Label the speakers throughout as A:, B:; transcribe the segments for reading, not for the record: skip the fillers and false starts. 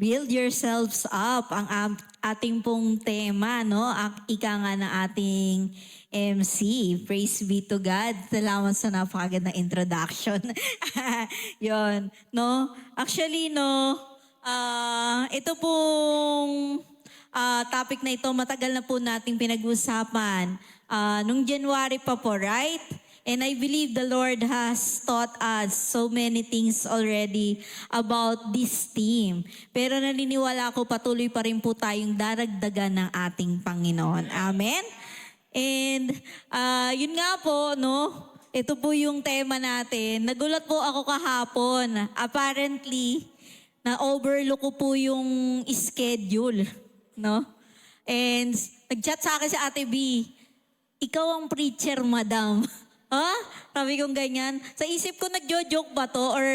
A: Build yourselves up ang ating pong tema, no? Ang ika nga ng ating MC. Praise be to God. Salamat sa napakagandang introduction. Yon, no? Actually, no, ito pong topic na ito, matagal na po nating pinag-usapan. Nung January pa po, right? And I believe the Lord has taught us so many things already about this theme. Pero naniniwala ako patuloy pa rin po tayong daragdagan ng ating Panginoon. Amen? And yun nga po, no? Ito po yung tema natin. Nagulat po ako kahapon. Apparently, na-overlook ko po yung schedule, no? And nag-chat sa akin si Ate B, ikaw ang preacher, madam. Ha? Sabi kong ganyan. Sa isip ko, nagjo-joke ba to? Or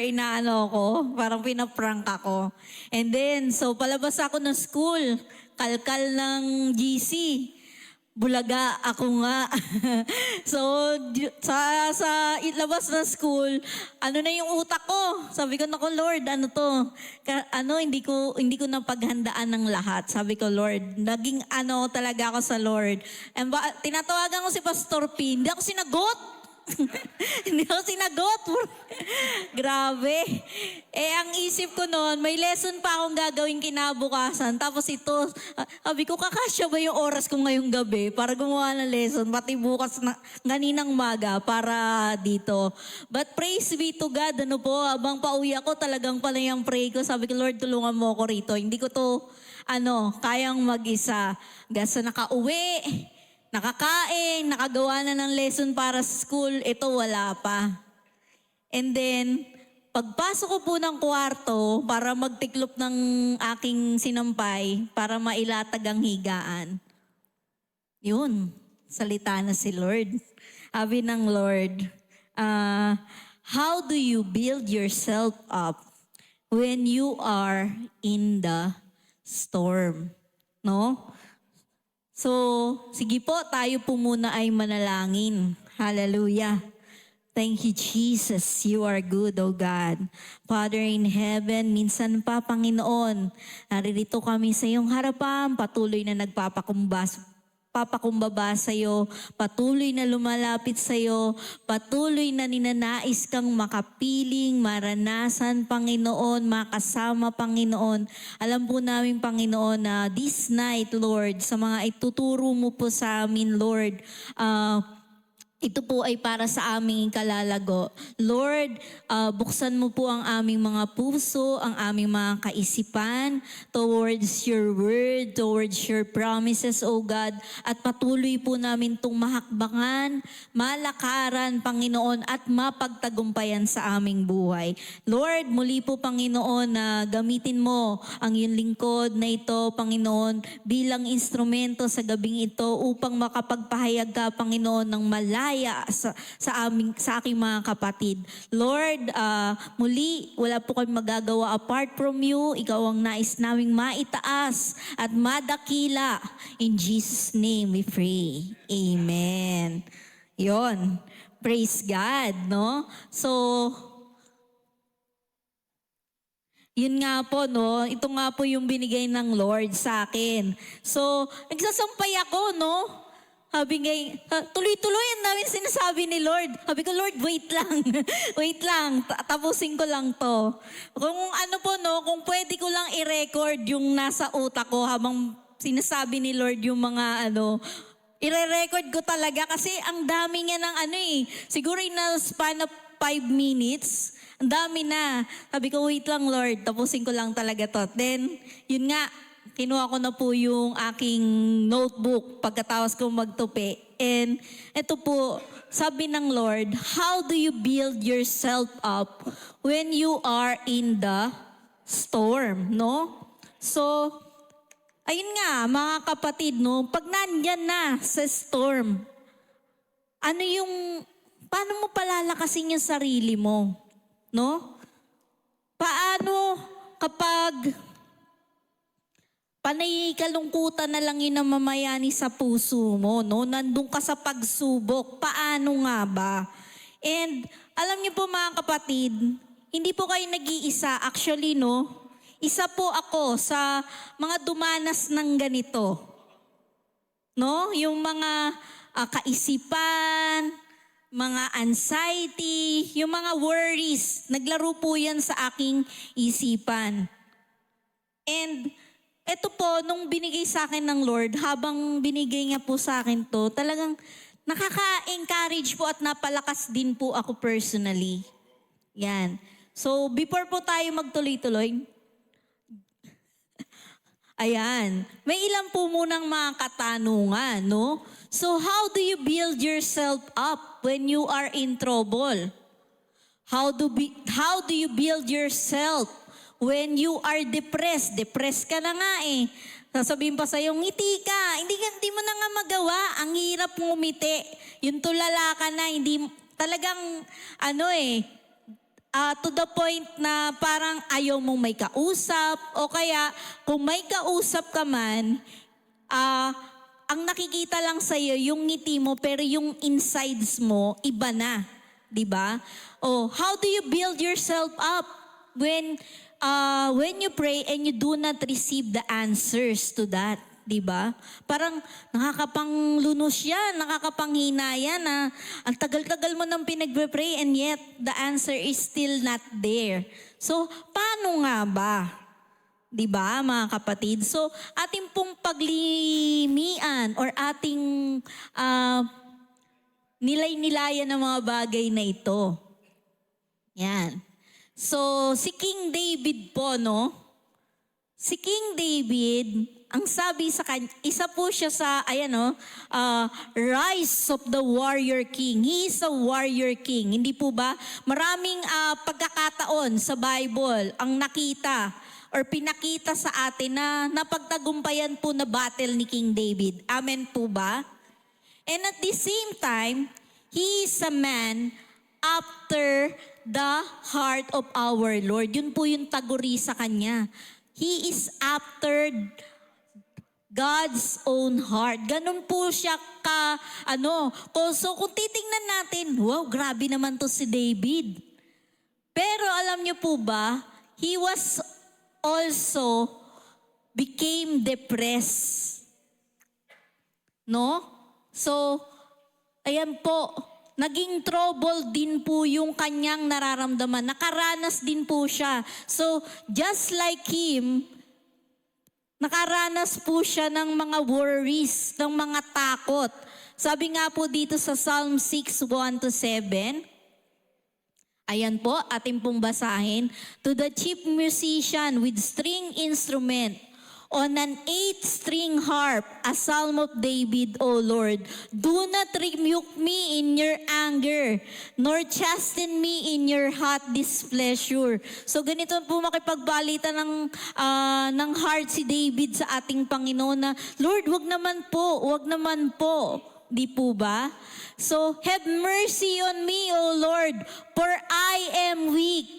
A: inaano ko? Parang pinaprank ako. And then, so palabas ako ng school. Kalkal ng GC. Bulaga ako nga. So, sa labas ng school, ano na yung utak ko? Sabi ko, naku Lord, ano to? Hindi ko napaghandaan ng lahat. Sabi ko, Lord, naging talaga ako sa Lord. And tinatawagan ko si Pastor P, hindi ako sinagot. Hindi ako sinagot. Grabe. Ang isip ko noon, may lesson pa akong gagawin kinabukasan. Tapos ito, sabi ko, kakasya ba yung oras ko ngayong gabi para gumawa ng lesson? Pati bukas na, ganinang maga para dito. But praise be to God, habang pauwi ako, talagang pala yung pray ko. Sabi ko, Lord, tulungan mo ako rito. Hindi ko to, kayang mag-isa. Gasa nakauwi, nakakain, nakagawa na ng lesson para sa school, ito wala pa. And then, pagpasok ko po ng kwarto para magtiklop ng aking sinampay para mailatag ang higaan. Yun, salita na si Lord. Sabi ng Lord, how do you build yourself up when you are in the storm? No? So, sige po, tayo po muna ay manalangin. Hallelujah. Thank you, Jesus. You are good, O God. Father in heaven, minsan pa, Panginoon, naririto kami sa iyong harapan, patuloy na papakumbaba sa iyo, patuloy na lumalapit sa iyo, patuloy na ninanais kang makapiling, maranasan, Panginoon, makasama, Panginoon. Alam po namin, Panginoon, na this night, Lord, sa mga ituturo mo po sa amin, Lord, ito po ay para sa aming kalalago. Lord, buksan mo po ang aming mga puso, ang aming mga kaisipan towards your word, towards your promises, O God. At patuloy po namin itong mahakbangan, malakaran, Panginoon, at mapagtagumpayan sa aming buhay. Lord, muli po, Panginoon, na gamitin mo ang iyong lingkod na ito, Panginoon, bilang instrumento sa gabing ito upang makapagpahayag ka, Panginoon, ng malaya sa aking mga kapatid. Lord, muli, wala po kami magagawa apart from you. Ikaw ang nais naming maitaas at madakila. In Jesus' name we pray. Amen. Yon. Praise God, no? So, yun nga po, no? Ito nga po yung binigay ng Lord sa akin. So, nagsasampay ako, no? Sabi nga, tuloy-tuloy ang daming sinasabi ni Lord. Sabi ko, Lord, wait lang. Wait lang. Tapusin ko lang to. Kung kung pwede ko lang i-record yung nasa utak ko habang sinasabi ni Lord yung mga i-record ko talaga kasi ang dami niya ng siguro in a span of 5 minutes, ang dami na. Sabi ko, wait lang Lord, tapusin ko lang talaga to. Then, yun nga, kinuha ko na po yung aking notebook pagkatapos ko magtupi. And ito po, sabi ng Lord, how do you build yourself up when you are in the storm, no? So, ayun nga, mga kapatid, no? Pag nandyan na sa storm, paano mo palalakasin yung sarili mo, no? Paano kapag panay kalungkutan na lang yun ang mamayani sa puso mo, no? Nandun ka sa pagsubok, paano nga ba? And alam niyo po mga kapatid, hindi po kayo nag-iisa. Actually, no? isa po ako sa mga dumanas ng ganito. No? Yung mga kaisipan, mga anxiety, yung mga worries, naglaro po yan sa aking isipan. And eto po, nung binigay sa akin ng Lord, habang binigay niya po sa akin to, talagang nakaka-encourage po at napalakas din po ako personally. Yan. So, before po tayo magtuloy-tuloy, ayan, may ilan po munang mga katanungan, no? So, how do you build yourself up when you are in trouble? How do you build yourself when you are depressed? Depressed ka na nga eh. Sasabihin pa sa'yo, ngiti ka. Hindi mo na nga magawa. Ang hirap ngumiti. Yung tulala ka na, hindi, talagang, to the point na parang ayaw mong may kausap. O kaya, kung may kausap ka man, ang nakikita lang sa'yo, yung ngiti mo, pero yung insides mo, iba na. Diba? Oh, how do you build yourself up when you pray and you do not receive the answers to that, di ba? Parang nakakapanglunos yan, nakakapanghina yan na ang tagal-tagal mo nang pinagpe-pray and yet the answer is still not there. So, paano nga ba? Di ba, mga kapatid? So, ating pong paglimian or ating nilay-nilayan ng mga bagay na ito. Yan. So, si King David po, no? Si King David, ang sabi sa kanya, isa po siya sa, rise of the warrior king. He is a warrior king. Hindi po ba? Maraming pagkakataon sa Bible ang nakita or pinakita sa atin na napagtagumpayan po na battle ni King David. Amen po ba? And at the same time, he is a man after the heart of our Lord. Yun po yung taguri sa kanya. He is after God's own heart. Ganun po siya So kung titingnan natin, wow, grabe naman to si David. Pero alam niyo po ba, he was also became depressed. No? So, ayan po, naging trouble din po yung kanyang nararamdaman. Nakaranas din po siya. So, just like him, nakaranas po siya ng mga worries, ng mga takot. Sabi nga po dito sa Psalm 6, 1-7, ayan po, ating pong basahin. To the chief musician with string instrument, on an 8-string harp, a psalm of David, O Lord. Do not rebuke me in your anger, nor chasten me in your hot displeasure. So ganito po makipagbalitan ng heart si David sa ating Panginoon na, Lord, wag naman po. Di po ba? So, have mercy on me, O Lord, for I am weak.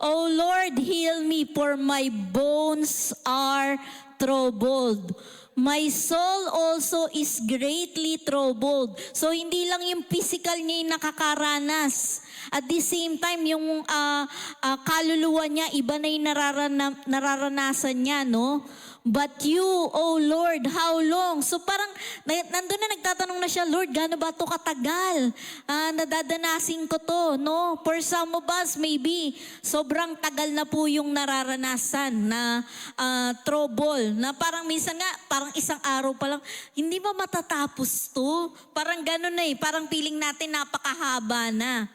A: O Lord, heal me, for my bones are troubled. My soul also is greatly troubled. So, hindi lang yung physical niya yung nakakaranas. At the same time, yung kaluluwa niya, iba na yung nararanasan niya, no? But you, O Lord, how long? So parang nandun na nagtatanong na siya, Lord, gaano ba ito katagal? Nadadanasin ko to, no? For some of us, maybe, sobrang tagal na po yung nararanasan na trouble. Na parang minsan nga, parang isang araw pa lang, hindi ba matatapos to? Parang ganun na parang feeling natin napakahaba na.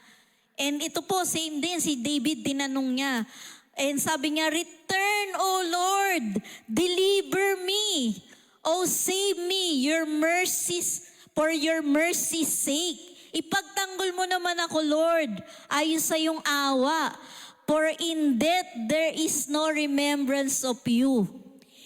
A: And ito po, same din, si David, tinanong niya. And sabi niya, return, O Lord, deliver me. O save me, your mercies, for your mercy's sake. Ipagtanggol mo naman ako, Lord, ayon sa iyong awa. For in death there is no remembrance of you.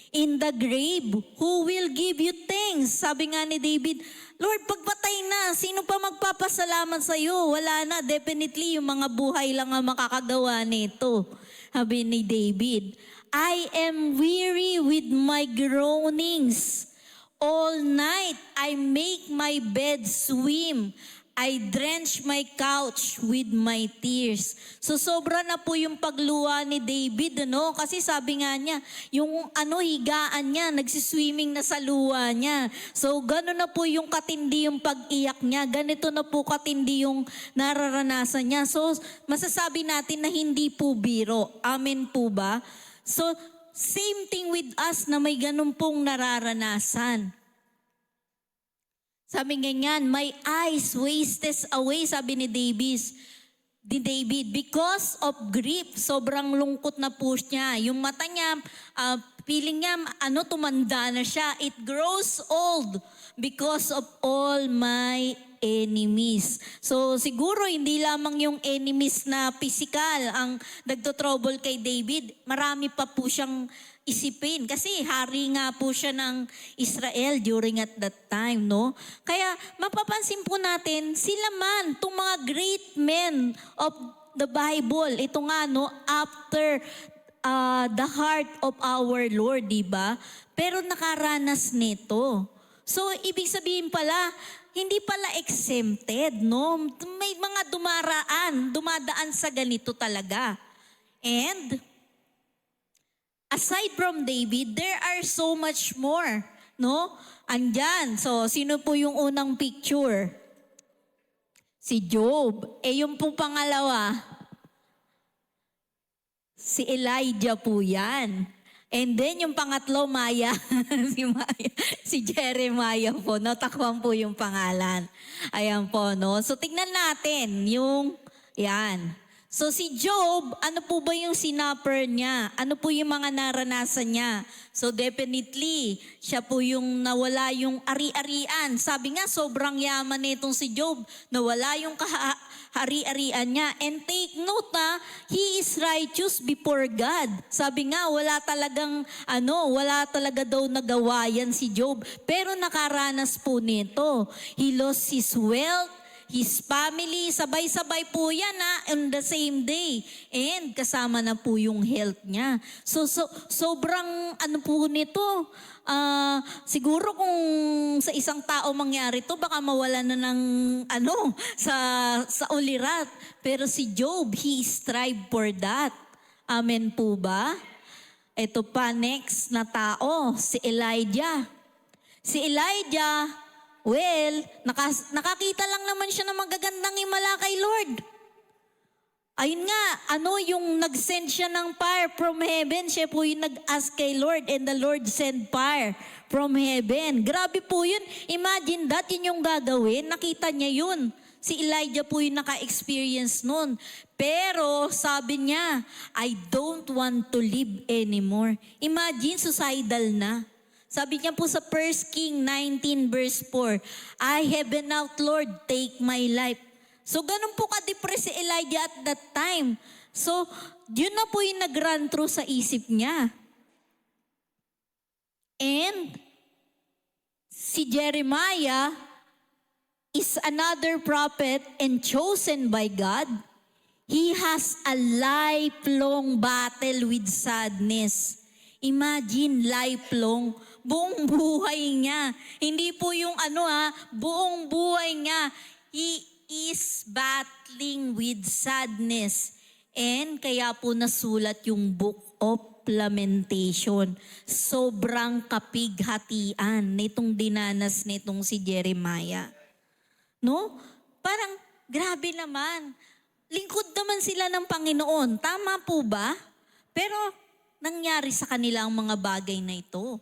A: In the grave, who will give you thanks? Sabi nga ni David, Lord, pagpatay na, sino pa magpapasalamat sa iyo? Wala na, definitely, yung mga buhay lang ang makakagawa nito. Sabi ni David, I am weary with my groanings. All night I make my bed swim. I drench my couch with my tears. So sobra na po yung pagluha ni David, ano? Kasi sabi nga niya, yung higaan niya, nagsiswimming na sa luha niya. So gano'n na po yung katindi yung pag-iyak niya. Ganito na po katindi yung nararanasan niya. So masasabi natin na hindi po biro. Amen po ba? So same thing with us na may ganun pong nararanasan. Sabi ganyan, my eyes wastes away, sabi ni David, because of grief. Sobrang lungkot na po niya. Yung mata niya, feeling niya, tumanda na siya. It grows old because of all my enemies. So siguro hindi lamang yung enemies na physical ang nagtotrouble kay David. Marami pa po siyang isipin. Kasi hari nga po siya ng Israel during at that time, no? Kaya mapapansin po natin, sila man, itong mga great men of the Bible, ito nga, no, after the heart of our Lord, di ba? Pero nakaranas nito. So, ibig sabihin pala, hindi pala exempted, no? May mga dumadaan sa ganito talaga. And aside from David, there are so much more, no? Andyan. So, sino po yung unang picture? Si Job. Yung pong pangalawa, si Elijah po yan. And then yung pangatlo, Maya. si Jeremiah po. Natakwan po yung pangalan. Ayan po, no? So, tignan natin yung, yan. So si Job, ano po ba yung sinapper niya? Ano po yung mga naranasan niya? So definitely, siya po yung nawala yung ari-arian. Sabi nga, sobrang yaman nitong si Job. Nawala yung hari-arian niya. And take note na, he is righteous before God. Sabi nga, wala talaga daw nagawa yan si Job. Pero nakaranas po nito. He lost his wealth, his family, sabay-sabay po yan on the same day. And kasama na po yung health niya. So sobrang po nito. Siguro kung sa isang tao mangyari to, baka mawala na ng sa ulirat. Pero si Job, he strive for that. Amen po ba? Ito pa, next na tao, si Elijah. Si Elijah, well, nakakita lang naman siya ng magagandang himala kay Lord. Ayun nga, yung nag-send siya ng fire from heaven. Siya po yung nag-ask kay Lord and the Lord sent fire from heaven. Grabe po yun. Imagine that, yun yung gagawin. Nakita niya yun. Si Elijah po yung naka-experience nun. Pero sabi niya, I don't want to live anymore. Imagine, suicidal na. Sabi niya po sa 1 King 19 verse 4, I have been out, Lord, take my life. So ganun po ka-depress si Elijah at that time. So yun na po yung nag-run through sa isip niya. And si Jeremiah is another prophet and chosen by God. He has a lifelong battle with sadness. Imagine, lifelong, buong buhay niya. Hindi po yung buong buhay niya. He is battling with sadness. And kaya po nasulat yung Book of Lamentation. Sobrang kapighatian nitong dinanas nitong si Jeremiah. No? Parang grabe naman. Lingkod naman sila ng Panginoon. Tama po ba? Pero nangyari sa kanila ang mga bagay na ito.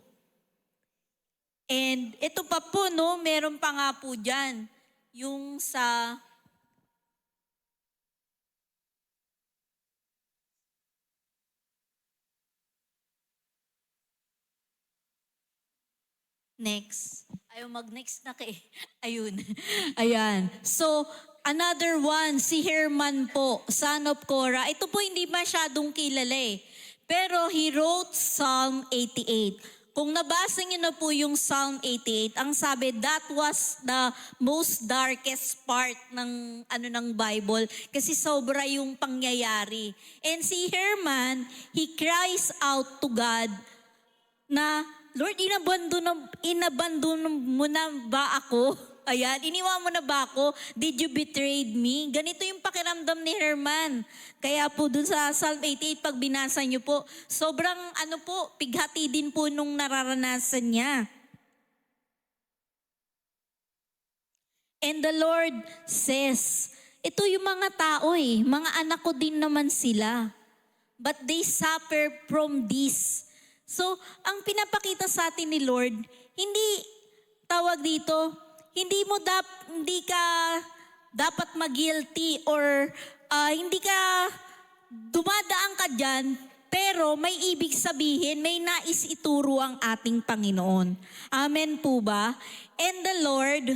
A: And ito pa po, no, meron pa nga po dyan, yung sa next. Ayaw mag-next na kay. Ayun. Ayan. So, another one, si Herman po, son of Korah. Ito po hindi masyadong kilala eh. Pero he wrote Psalm 88. Kung nabasa niyo na po yung Psalm 88, ang sabi, that was the most darkest part ng Bible kasi sobra yung pangyayari. And si Herman, he cries out to God na, Lord, inabandon mo na ba ako? Ayan, iniwan mo na ba ako? Did you betrayed me? Ganito yung pakiramdam ni Herman. Kaya po dun sa Psalm 88, pag binasa niyo po, sobrang pighati din po nung nararanasan niya. And the Lord says, ito yung mga tao mga anak ko din naman sila. But they suffer from this. So, ang pinapakita sa atin ni Lord, hindi hindi ka dapat mag-guilty or hindi ka dumadaan ka dyan, pero may ibig sabihin, may nais ituro ang ating Panginoon. Amen po ba? And the Lord,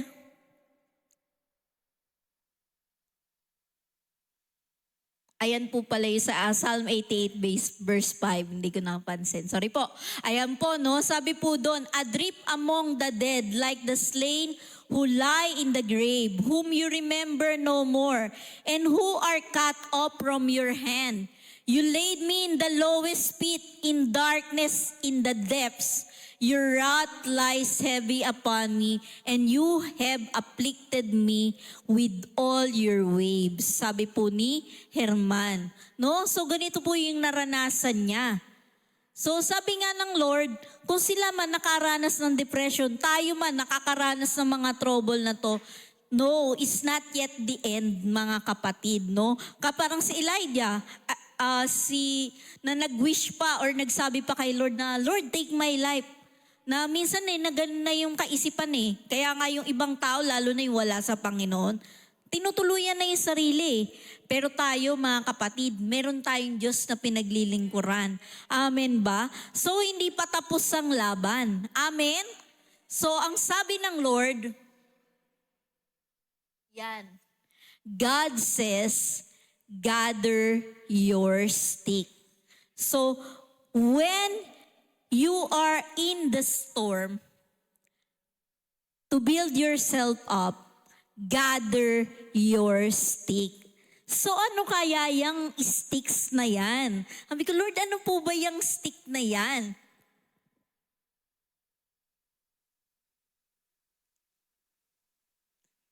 A: ayan po pala yung sa Psalm 88 verse 5. Hindi ko napansin. Sorry po. Ayan po, no? Sabi po doon, adrip among the dead like the slain who lie in the grave, whom you remember no more, and who are cut off from your hand. You laid me in the lowest pit, in darkness, in the depths. Your wrath lies heavy upon me, and you have afflicted me with all your waves. Sabi po ni Herman. No? So ganito po yung naranasan niya. So sabi nga ng Lord, kung sila man nakaranas ng depression, tayo man nakakaranas ng mga trouble na to, no, it's not yet the end, mga kapatid. No? Parang si Elijah, na nag-wish pa or nagsabi pa kay Lord na, Lord, take my life. Na minsan na ganun na yung kaisipan Kaya nga yung ibang tao, lalo na yung wala sa Panginoon, tinutuluyan na yung sarili. Pero tayo mga kapatid, meron tayong Diyos na pinaglilingkuran. Amen ba? So hindi pa tapos ang laban. Amen? So ang sabi ng Lord, yan, God says, gather your stick. So when you are in the storm, to build yourself up, gather your stick. So ano kaya yung sticks na yan? Sabi ko, Lord, ano po ba yung stick na yan?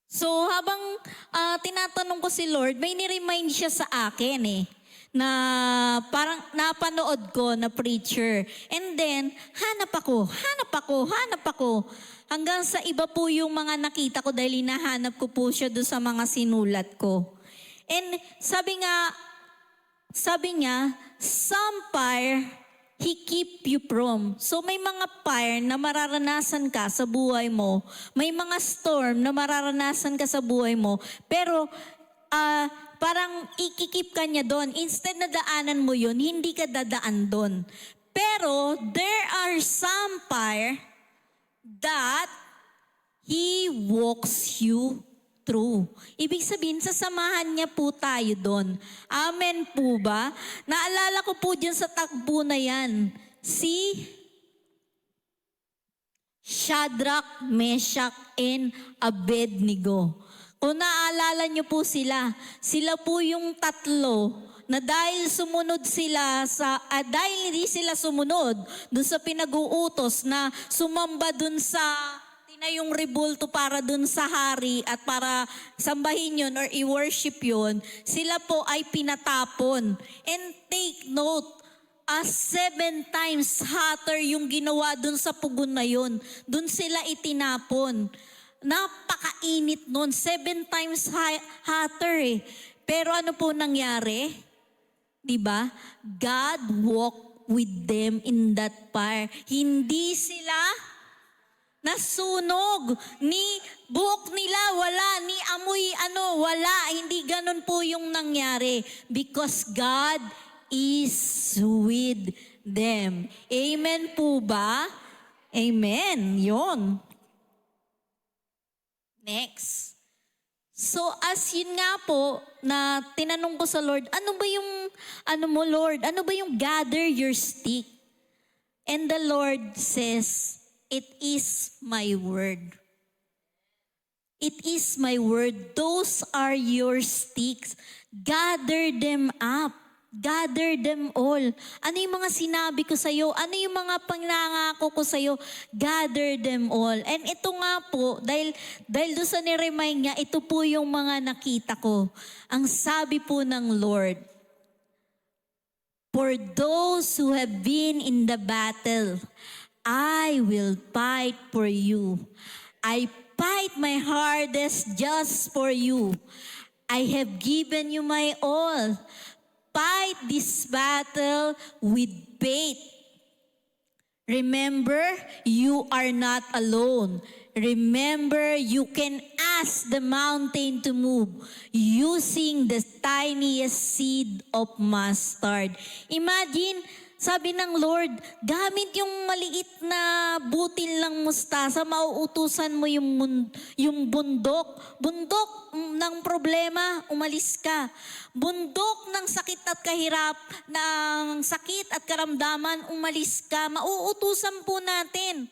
A: So habang tinatanong ko si Lord, may ni-remind siya sa akin na parang napanood ko na preacher. And then, hanap ako. Hanggang sa iba po yung mga nakita ko dahil hinahanap ko po siya doon sa mga sinulat ko. And sabi niya, some fire, He keep you from. So may mga fire na mararanasan ka sa buhay mo. May mga storm na mararanasan ka sa buhay mo. Pero, parang ikikip ka niya doon. Instead na daanan mo yun, hindi ka dadaan doon. Pero there are some fire that He walks you through. Ibig sabihin, sasamahan niya po tayo doon. Amen po ba? Naalala ko po dyan sa takbo na yan, si Shadrach, Meshach, and Abednego. Kung naaalala niyo po sila po yung tatlo na dahil hindi sila sumunod dun sa pinag-uutos na sumamba dun sa tinayong rebulto para dun sa hari at para sambahin yun or i-worship yun, sila po ay pinatapon. And take note, 7 times hotter yung ginawa dun sa pugon na yun. Dun sila itinapon. Napakainit nun. 7 times hotter Pero ano po nangyari? Diba? God walked with them in that fire. Hindi sila nasunog. Ni buhok nila, wala. Ni amoy, wala. Hindi ganun po yung nangyari. Because God is with them. Amen po ba? Amen. Yon. Next. So as yun nga po, na tinanong ko sa Lord, ano ba yung, Lord? Ano ba yung gather your stick? And the Lord says, it is my word. It is my word. Those are your sticks. Gather them up. Gather them all. Ano yung mga sinabi ko sa'yo? Ano yung mga pangangako ko sa'yo? Gather them all. And ito nga po, dahil doon sa niremind niya, ito po yung mga nakita ko. Ang sabi po ng Lord, for those who have been in the battle, I will fight for you. I fight my hardest just for you. I have given you my all. Fight this battle with faith. Remember, you are not alone. Remember, you can ask the mountain to move using the tiniest seed of mustard. Imagine, sabi ng Lord, gamit yung maliit na butil ng mustasa, mauutusan mo yung bundok. Bundok ng problema, umalis ka. Bundok ng sakit at kahirap, ng sakit at karamdaman, umalis ka. Mauutusan po natin.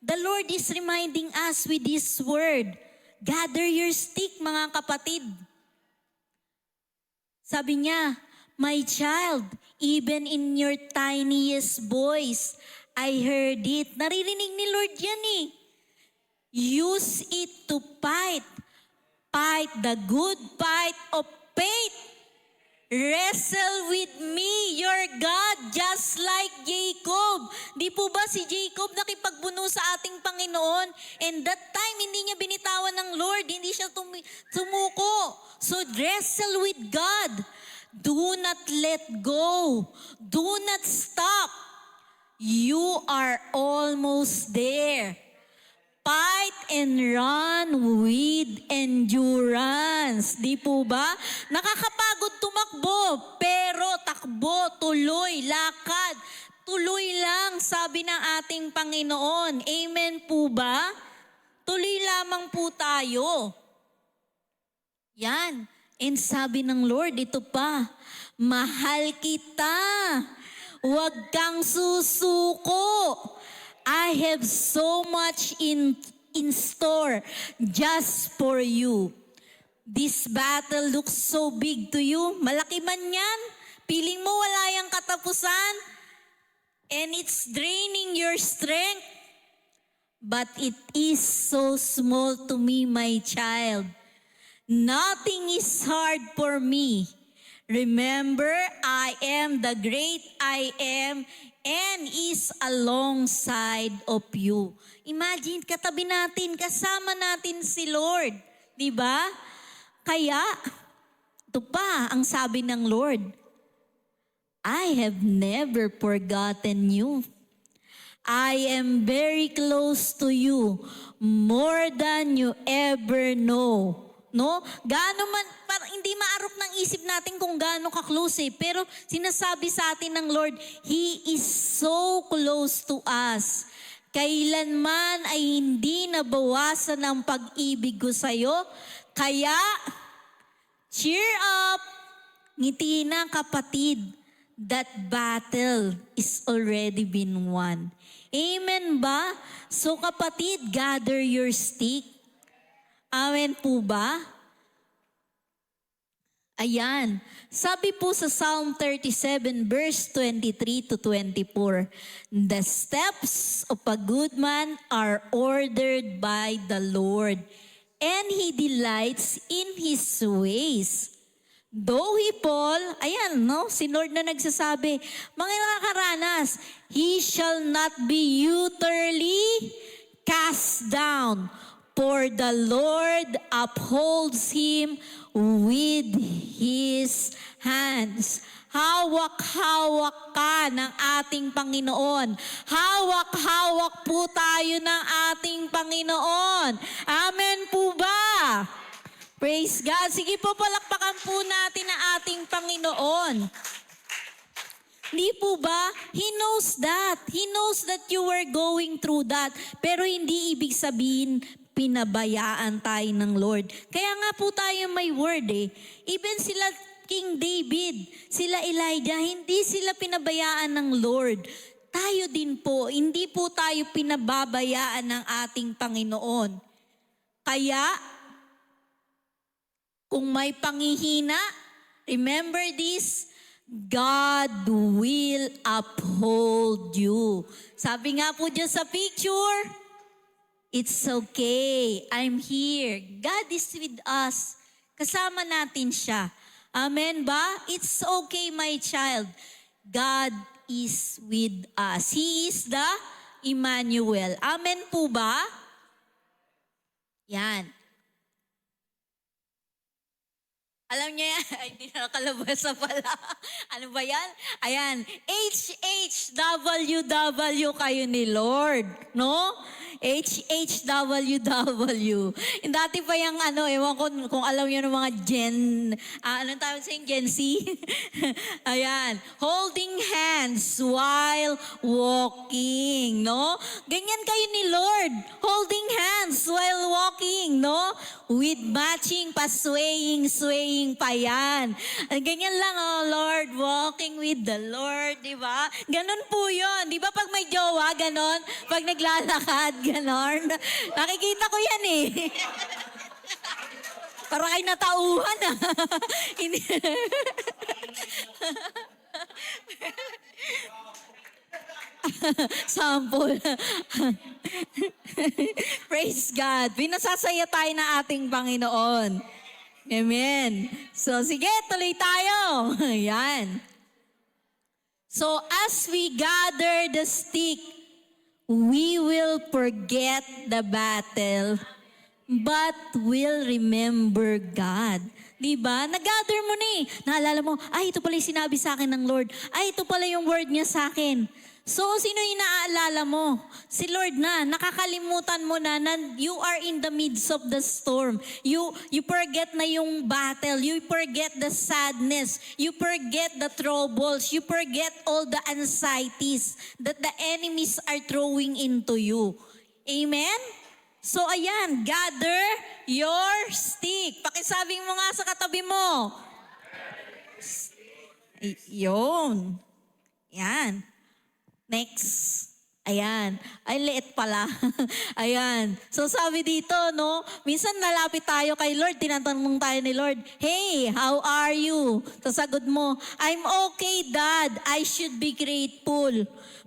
A: The Lord is reminding us with His word. Gather your stick, mga kapatid. Sabi niya, my child, even in your tiniest voice, I heard it. Naririnig ni Lord yan eh. Use it to fight. Fight the good fight of faith. Wrestle with me, your God, just like Jacob. Di po ba si Jacob nakipagbuno sa ating Panginoon? And that time, hindi niya binitawan ng Lord. Hindi siya sumuko. So wrestle with God. Do not let go. Do not stop. You are almost there. Fight and run with endurance. Di po ba? Nakakapagod tumakbo, pero takbo, tuloy, lakad. Tuloy lang, sabi ng ating Panginoon. Amen po ba? Tuloy lamang po tayo. Yan. And sabi ng Lord, ito pa, mahal kita. Huwag kang susuko. I have so much in store just for you. This battle looks so big to you. Malaki man yan. Piling mo wala yung katapusan. And it's draining your strength. But it is so small to me, my child. Nothing is hard for me. Remember, I am the great I am and is alongside of you. Imagine, katabi natin, kasama natin si Lord. Di ba? Kaya, ito pa ang sabi ng Lord, I have never forgotten you. I am very close to you, more than you ever know. No? Gaano man, parang hindi maarok ng isip natin kung gaano ka-close eh. Pero sinasabi sa atin ng Lord, He is so close to us. Kailanman ay hindi nabawasan ang pag-ibig ko sa'yo. Kaya, cheer up, ngiti na kapatid, that battle is already been won. Amen ba? So kapatid, gather your stick. Amen po ba? Ayan. Sabi po sa Psalm 37 verse 23 to 24, the steps of a good man are ordered by the Lord, and He delights in His ways. Though he fall, ayan, no? Si Lord na nagsasabi, mga nakakaranas, he shall not be utterly cast down. For the Lord upholds him with His hands. Hawak-hawak ka ng ating Panginoon. Hawak-hawak po tayo ng ating Panginoon. Amen po ba? Praise God. Sige po, palakpakan po natin ang ating Panginoon. Hindi po ba? He knows that. He knows that you were going through that. Pero hindi ibig sabihin, pinabayaan tayo ng Lord. Kaya nga po tayo may word eh. Even sila King David, sila Elijah, hindi sila pinabayaan ng Lord. Tayo din po, hindi po tayo pinababayaan ng ating Panginoon. Kaya, kung may panghihina, remember this, God will uphold you. Sabi nga po dyan sa picture, it's okay. I'm here. God is with us. Kasama natin siya. Amen ba? It's okay, my child. God is with us. He is the Emmanuel. Amen po ba? Yan. Alam niya yan? Ay, hindi na nakalabas na pala. Ano ba yan? Ayan. HHWW kayo ni Lord. No? HHWW. Yung dati pa yung ewan ko kung alam niyo ng mga anong tawag sa Gen Z? Ayan. Holding hands while walking. No? Ganyan kayo ni Lord. Holding hands while walking. No? With matching swaying pa yan. Ganyan lang, Lord, walking with the Lord, di ba? Ganon po yun. Di ba pag may jowa, ganon? Pag naglalakad, ganon? Nakikita ko yan eh. Para kayo natauhan ah. Sample. Praise God. Pinasasaya tayo na ating Panginoon. Amen. So, sige, tuloy tayo. Ayan. So, as we gather the stick, we will forget the battle, but will remember God. Diba? Nag-gather mo na eh. Naalala mo, ay, ito pala yung sinabi sa akin ng Lord. Ay, ito pala yung word niya sa akin. So, sino yung naaalala mo? Si Lord na. Nakakalimutan mo na you are in the midst of the storm. You forget na yung battle. You forget the sadness. You forget the troubles. You forget all the anxieties that the enemies are throwing into you. Amen? So, ayan. Gather your stick. Pakisabing mo nga sa katabi mo. Yun. Yan. Next. Ayan. Ay, liit pala. Ayan. So sabi dito, no, minsan nalapit tayo kay Lord, tinatanong tayo ni Lord, hey, how are you? Tapos sagot mo, I'm okay, Dad. I should be grateful.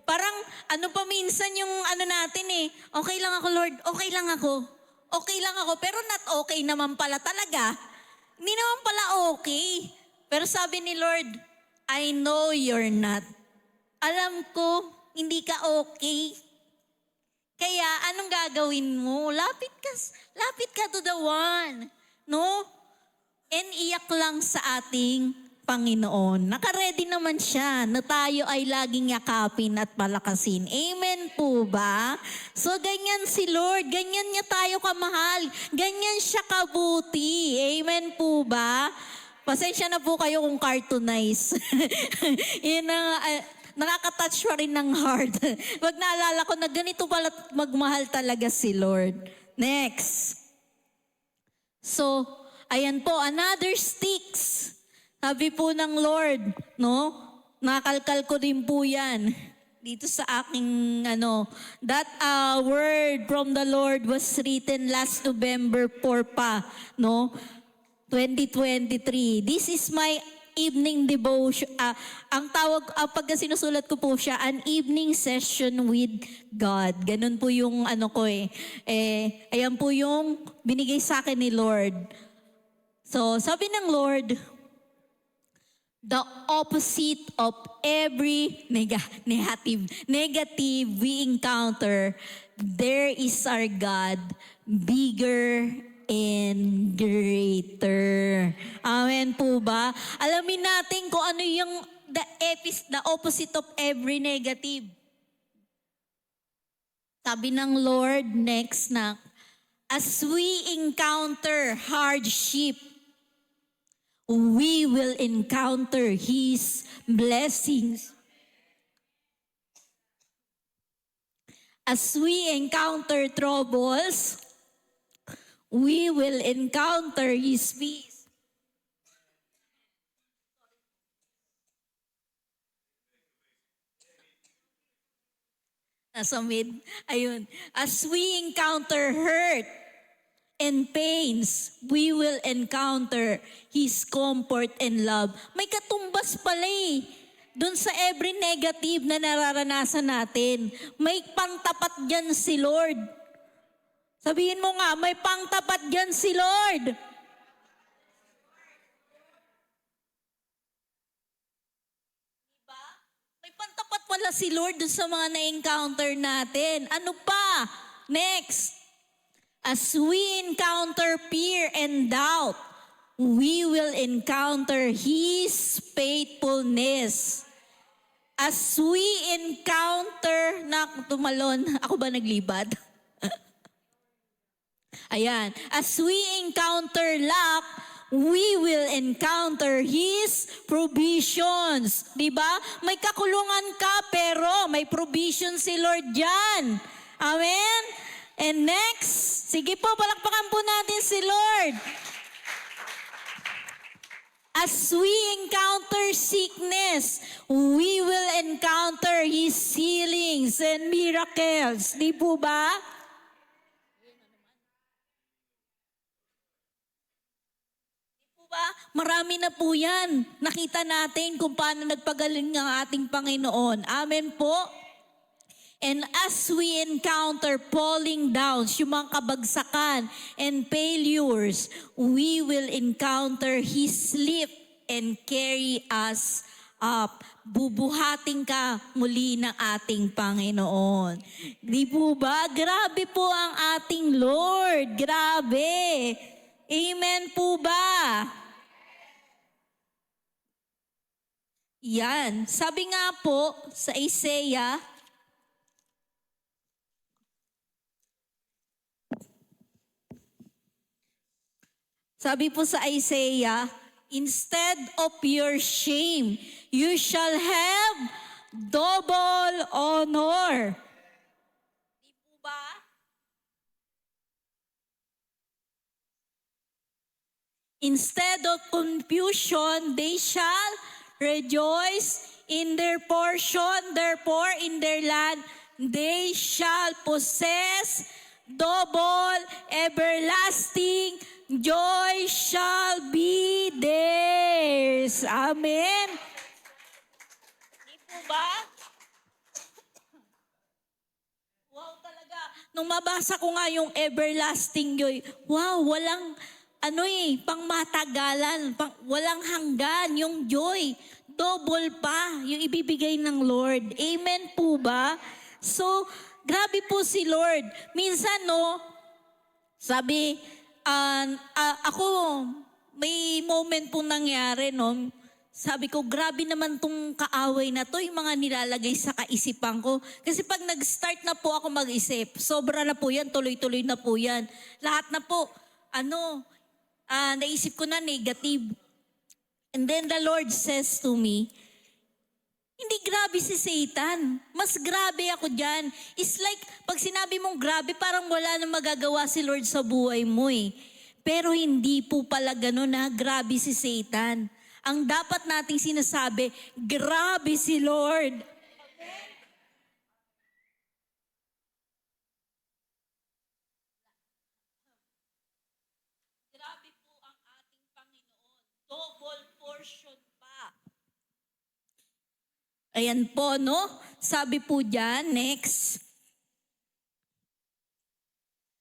A: Parang, pa minsan yung natin eh, okay lang ako, Lord, okay lang ako. Okay lang ako, pero not okay naman pala talaga. Hindi naman pala okay. Pero sabi ni Lord, I know you're not. Alam ko, hindi ka okay. Kaya, anong gagawin mo? Lapit ka to the one. No? And iyak lang sa ating Panginoon. Nakaready naman siya na tayo ay laging yakapin at palakasin. Amen po ba? So, ganyan si Lord. Ganyan niya tayo kamahal. Ganyan siya kabuti. Amen po ba? Pasensya na po kayo kung cartoonize. Yun na nakaka-touch pa rin ng heart. Pag naalala ko na ganito pala magmahal talaga si Lord. Next. So, ayan po, another sticks. Sabi po ng Lord, no? Nakalkal ko din po yan. Dito sa aking, that word from the Lord was written last November 4 pa, no? 2023. This is my evening devotion. Ang tawag, pagka sinusulat ko po siya, an evening session with God. Ganun po yung ko eh. Ayan po yung binigay sa akin ni Lord. So, sabi ng Lord, the opposite of every negative we encounter, there is our God, bigger and greater. Amen po ba? Alamin natin kung ano yung the opposite of every negative. Sabi ng Lord, next na, as we encounter hardship, we will encounter His blessings. As we encounter troubles, we will encounter His peace. Nasa mid, ayun. As we encounter hurt, and pains, we will encounter His comfort and love. May katumbas pala eh. Doon sa every negative na nararanasan natin, may pangtapat dyan si Lord. Sabihin mo nga, may pangtapat dyan si Lord. Diba? May pangtapat pala si Lord doon sa mga na-encounter natin. Ano pa? Next. As we encounter fear and doubt, we will encounter His faithfulness. As we encounter, tumalon, ako ba naglibad? Ayan. As we encounter lack, we will encounter His provisions. Diba? May kakulungan ka, pero may provision si Lord dyan. Amen? And next, sige po, palakpakan po natin si Lord. As we encounter sickness, we will encounter His healings and miracles. Di po ba? Di po ba? Marami na po yan. Nakita natin kung paano nagpagaling ang ating Panginoon. Amen po. And as we encounter falling downs, yung mga kabagsakan and failures, we will encounter His lift and carry us up. Bubuhatin ka muli ng ating Panginoon. Di po ba? Grabe po ang ating Lord. Grabe. Amen po ba? Yan. Sabi nga po sa Isaiah, sabi po sa Isaiah, instead of your shame, you shall have double honor. Di po ba? Instead of confusion, they shall rejoice in their portion. Therefore, in their land, they shall possess double everlasting joy shall be theirs. Amen. Di po ba? Wow talaga. Nung mabasa ko nga yung everlasting joy, wow, walang pangmatagalan, walang hanggan yung joy. Double pa yung ibibigay ng Lord. Amen po ba? So, grabe po si Lord. Minsan, sabi, ako, may moment pong nangyari, sabi ko, grabe naman tong kaaway na to, yung mga nilalagay sa kaisipan ko. Kasi pag nag-start na po ako mag-isip, sobra na po yan, tuloy-tuloy na po yan. Lahat na po, naisip ko na negative. And then the Lord says to me, hindi grabe si Satan. Mas grabe ako dyan. It's like, pag sinabi mong grabe, parang wala na magagawa si Lord sa buhay mo eh. Pero hindi po pala gano'n na grabe si Satan. Ang dapat nating sinasabi, grabe si Lord. Grabe po ang ating Panginoon. Double portion pa. Ayan po, Sabi po dyan, next.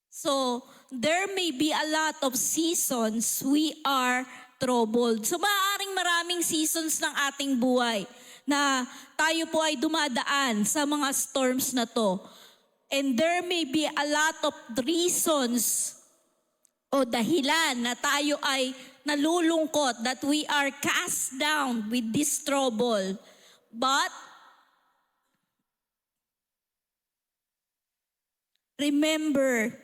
A: So, there may be a lot of seasons we are troubled. So, maaaring maraming seasons ng ating buhay na tayo po ay dumadaan sa mga storms na to. And there may be a lot of reasons o dahilan na tayo ay nalulungkot, that we are cast down with this trouble. But, remember,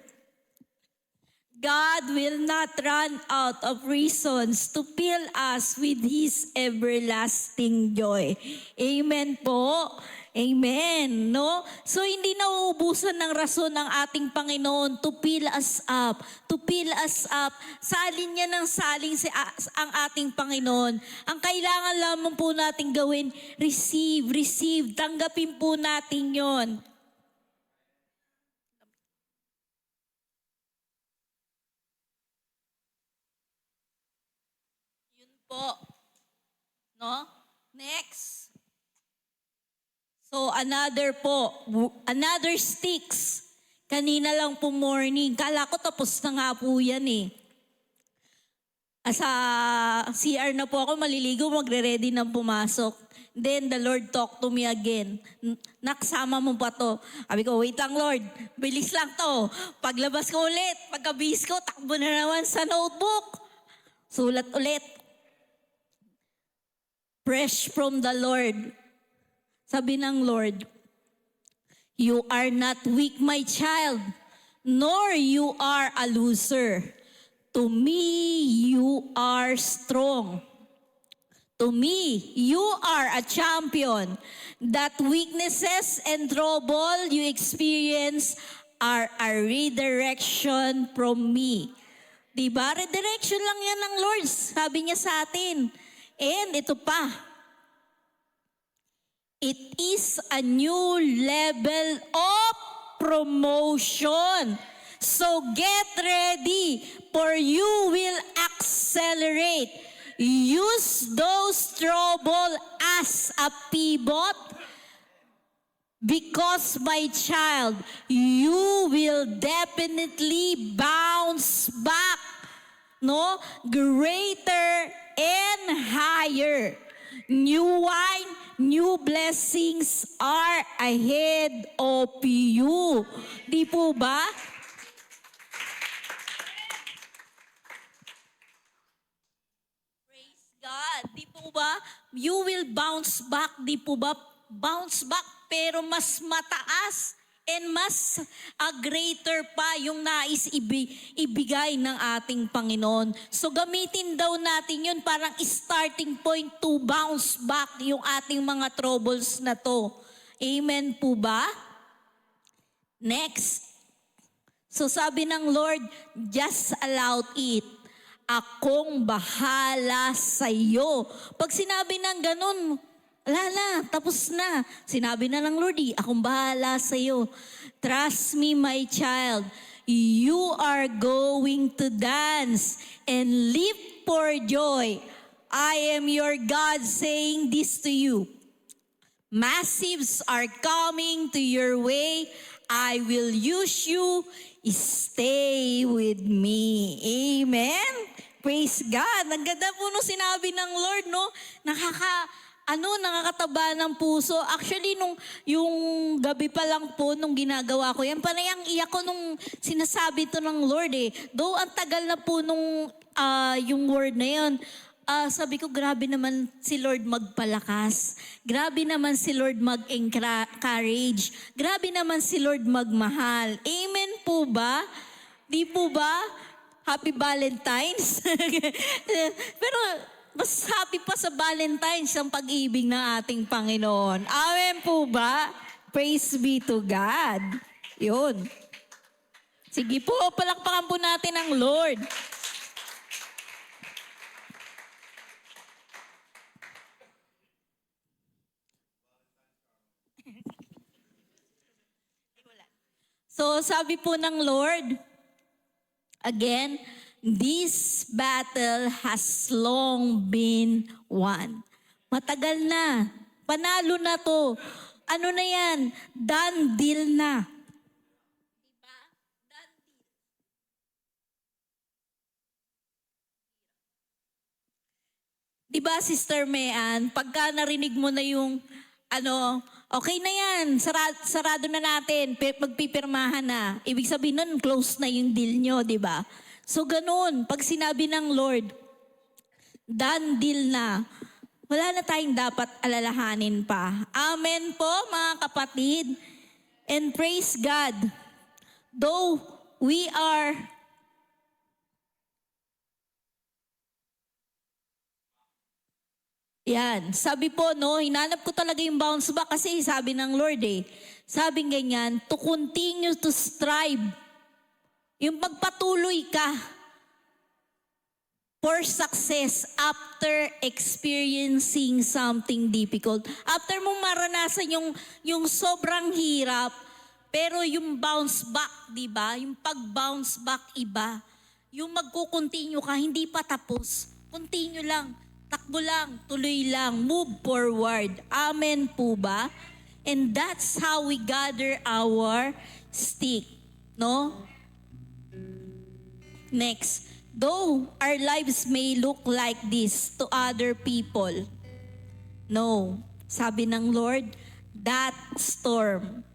A: God will not run out of reasons to fill us with His everlasting joy. Amen po. Amen. So hindi nauubusan ng rason ng ating Panginoon to fill us up. To fill us up. Salin niya ng saling ang ating Panginoon. Ang kailangan lamang po natin gawin, receive. Tanggapin po natin yon. po. No? Next. So, another sticks. Kanina lang po morning. Kala ko tapos na nga po yan eh. Sa CR na po ako, maliligo, magre-ready ng pumasok. Then the Lord talked to me again. Naksama mo pa to. Sabi ko, wait lang Lord, bilis lang to. Paglabas ko ulit, pagkabihis ko, takbo na naman sa notebook. Sulat ulit. Fresh from the Lord. Sabi ng Lord, you are not weak, my child, nor you are a loser. To me, you are strong. To me, you are a champion. That weaknesses and trouble you experience are a redirection from me. Diba? Redirection lang yan ng Lord. Sabi niya sa atin. And ito pa. It is a new level of promotion. So get ready, for you will accelerate. Use those trouble as a pivot, because my child, you will definitely bounce back, no? Greater and higher. New wine, new blessings are ahead of you. Di po ba? God, di po ba? You will bounce back, di po ba? Bounce back, pero mas mataas and mas greater pa yung nais ibigay ng ating Panginoon. So gamitin daw natin yun parang starting point to bounce back yung ating mga troubles na to. Amen po ba? Next. So sabi ng Lord, just allow it. Akong bahala sa iyo. Pag sinabi ng ganun, wala na, tapos na. Sinabi na ng Lord, akong bahala sa iyo. Trust me, my child. You are going to dance and leap for joy. I am your God saying this to you. Massives are coming to your way. I will use you. Stay with me. Amen? Praise God. Ang ganda po nung sinabi ng Lord, no? Nakakataba ng puso. Actually, yung gabi pa lang po nung ginagawa ko yan, panayang iyak ko nung sinasabi to ng Lord eh. Though ang tagal na po nung yung word na yun, sabi ko, grabe naman si Lord magpalakas. Grabe naman si Lord mag-encourage. Grabe naman si Lord magmahal. Amen po ba? Di po ba? Happy Valentine's. Pero mas happy pa sa Valentine's ang pag-ibig ng ating Panginoon. Amen po ba? Praise be to God. Yun. Sige po, palakpakan po natin ang Lord. So sabi po ng Lord, again, this battle has long been won. Matagal na. Panalo na to. Ano na yan? Done deal na. Diba? Done deal. Diba, Sister Mean, pagka narinig mo na yung okay na yan, sarado na natin, magpipirmahan na. Ibig sabihin nun, close na yung deal nyo, di ba? So ganun, pag sinabi ng Lord, done deal na, wala na tayong dapat alalahanin pa. Amen po, mga kapatid. And praise God, though we are yan. Sabi po, no, hinanap ko talaga yung bounce back kasi sabi ng Lord sabi ganyan, to continue to strive. Yung pagpatuloy ka for success after experiencing something difficult. After mong maranasan yung sobrang hirap, pero yung bounce back, di ba? Yung pag-bounce back iba. Yung magko-continue ka, hindi pa tapos. Continue lang. Takbo lang, tuloy lang, move forward. Amen po ba? And that's how we gather our stick, no? Next, though our lives may look like this to other people, no. Sabi ng Lord, that storm,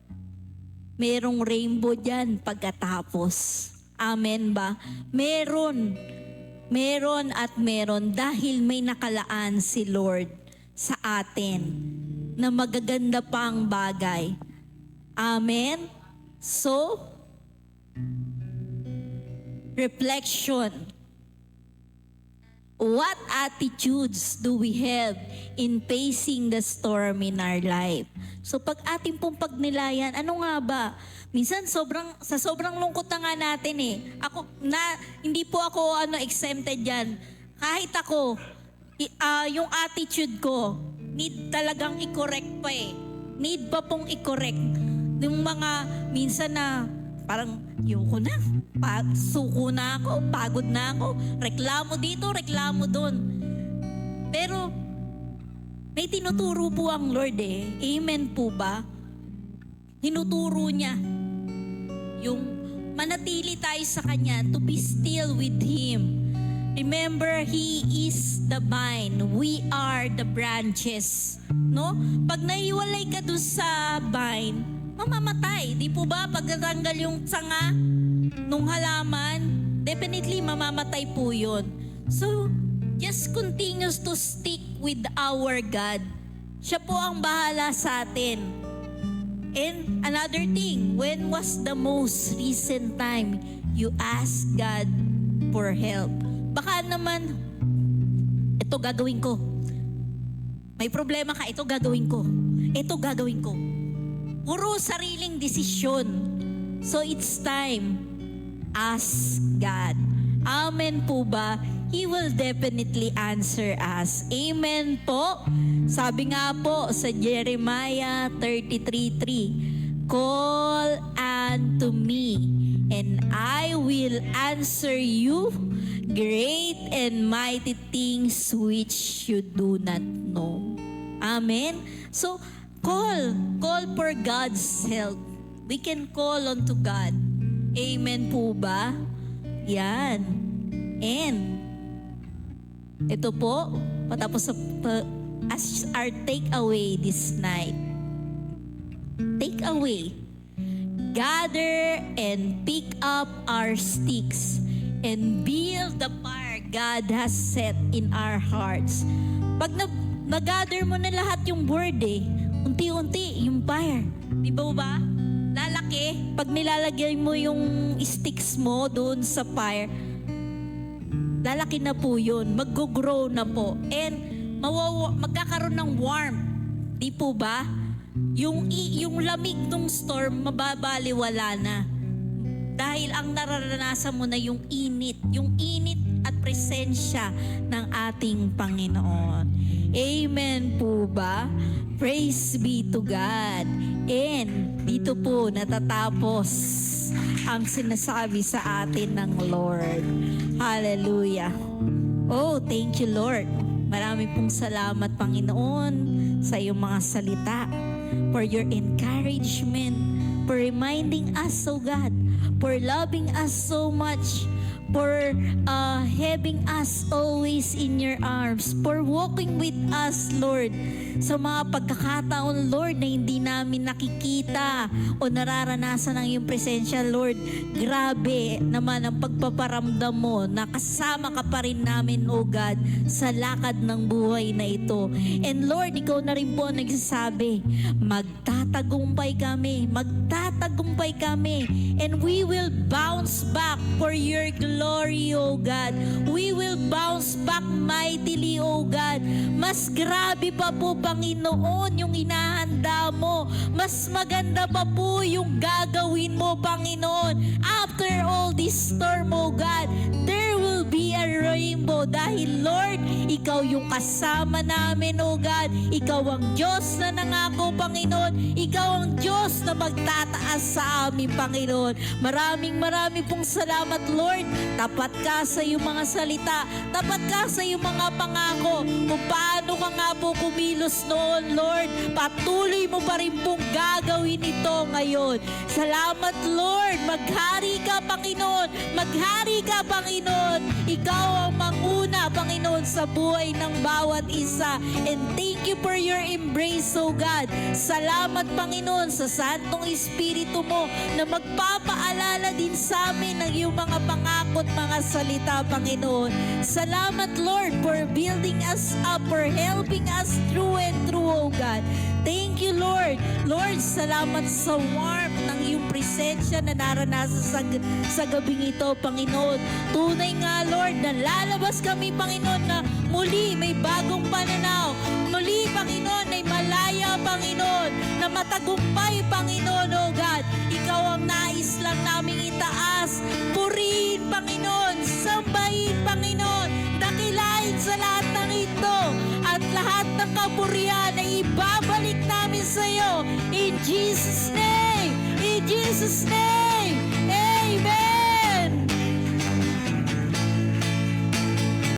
A: merong rainbow dyan pagkatapos. Amen ba? Meron at meron dahil may nakalaan si Lord sa atin na magaganda pang bagay. Amen? So, reflection. What attitudes do we have in facing the storm in our life? So pag ating pong pagnilayan, ano nga ba? Minsan sa sobrang lungkot na nga natin eh. Hindi po ako exempted yan. Kahit ako, yung attitude ko, need talagang i-correct pa eh. Need pa pong i-correct. Yung mga minsan na parang yoko na, suko na ako, pagod na ako, reklamo dito, reklamo doon. Pero may tinuturo po ang Lord eh. Amen po ba? Tinuturo niya yung manatili tayo sa Kanya, to be still with Him. Remember, He is the vine. We are the branches. No? Pag naiwalay ka doon sa vine, mamamatay. Di po ba? Pag natanggal yung sanga nung halaman, definitely mamamatay po yun. So, just continues to stick with our God. Siya po ang bahala sa atin. And another thing, when was the most recent time you asked God for help? Baka naman, ito gagawin ko. May problema ka, ito gagawin ko. Ito gagawin ko. Puro sariling desisyon. So it's time, ask God. Amen po ba? He will definitely answer us. Amen po. Sabi nga po sa Jeremiah 33:3, call unto me, and I will answer you great and mighty things which you do not know. Amen? So, call for God's help. We can call unto God. Amen po ba? Yan. And, ito po, patapos as our takeaway this night. Takeaway. Gather and pick up our sticks and build the fire God has set in our hearts. Pag nag-gather mo na lahat yung word eh, unti-unti yung fire. Di ba? Lalaki. Pag nilalagay mo yung sticks mo doon sa fire, lalaki na po yun. Mag-grow na po. And magkakaroon ng warmth. Di po ba? Yung lamig ng storm, mababaliwala na. Dahil ang nararanasan mo na yung init at presensya ng ating Panginoon. Amen po ba? Praise be to God. And dito po natatapos ang sinasabi sa atin ng Lord. Hallelujah. Oh, thank you Lord. Marami pong salamat Panginoon sa iyong mga salita, for your encouragement, for reminding us, oh God, for loving us so much, for having us always in your arms, for walking with us, Lord, sa mga pagkakataon, Lord, na hindi namin nakikita o nararanasan ang iyong presensya, Lord. Grabe naman ang pagpaparamdam mo na kasama ka pa rin namin, O God, sa lakad ng buhay na ito. And Lord, ikaw na rin po nagsasabi, magtatagumpay kami, and we will bounce back for your glory, O God. We will bounce back mightily, O God. Mas grabe pa po, Panginoon, yung inahanda mo. Mas maganda pa po yung gagawin mo, Panginoon. After all this storm, O God, there will be a rainbow dahil Lord, Ikaw yung kasama namin, O God. Ikaw ang Diyos na nangako, Panginoon. Ikaw ang Diyos na magtataas sa amin, Panginoon. Maraming pong salamat, Lord. Tapat ka sa iyong mga salita. Tapat ka sa iyong mga pangako. Kung paano ka nga po kumilos noon, Lord, patuloy mo pa rin pong gagawin ito ngayon. Salamat, Lord. Maghari ka, Panginoon. Maghari ka, Panginoon. Ikaw ang manguna, Panginoon, sa buhay ng bawat isa. And thank you for your embrace, O God. Salamat, Panginoon, sa Santong Espiritu mo na magpapaalala din sa amin ng iyong mga pangako at mga salita, Panginoon. Salamat, Lord, for building us up, for helping us through and through, O God. Thank you, Lord. Lord, salamat sa warmth ng iyong presensya na naranasan sa gabing ito, Panginoon. Tunay nga, Lord, na lalabas kami, Panginoon, na muli may bagong pananaw. Muli, Panginoon, ay malaya, Panginoon, na matagumpay, Panginoon, O God. Ikaw ang nais lang naming itaas. Purihin, Panginoon. Sambahin, Panginoon. Dakilain sa lahat ng ito. At lahat ng kapurihan ay ibabalik namin sa iyo. In Jesus' name! In Jesus' name! Amen!